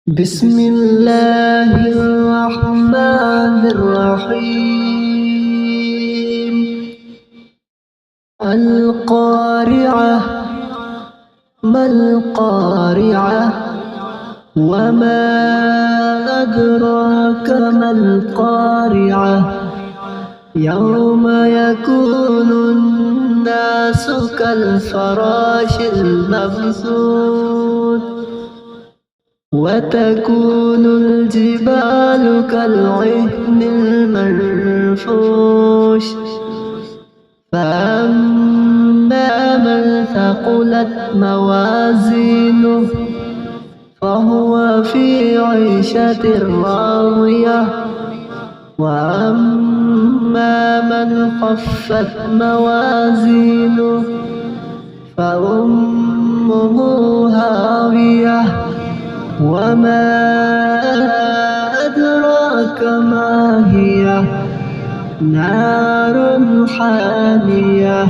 بسم الله الرحمن الرحيم. القارعة. ما القارعة؟ وما أدراك ما القارعة؟ يوم يكون الناس كالفراش المبثوث وتكون الجبال كالعهن المنفوش فأما من ثقلت موازينه فهو في عيشة راضية وأما من خفت موازينه فأمه هاوية وما أدراك ما هي نار حامية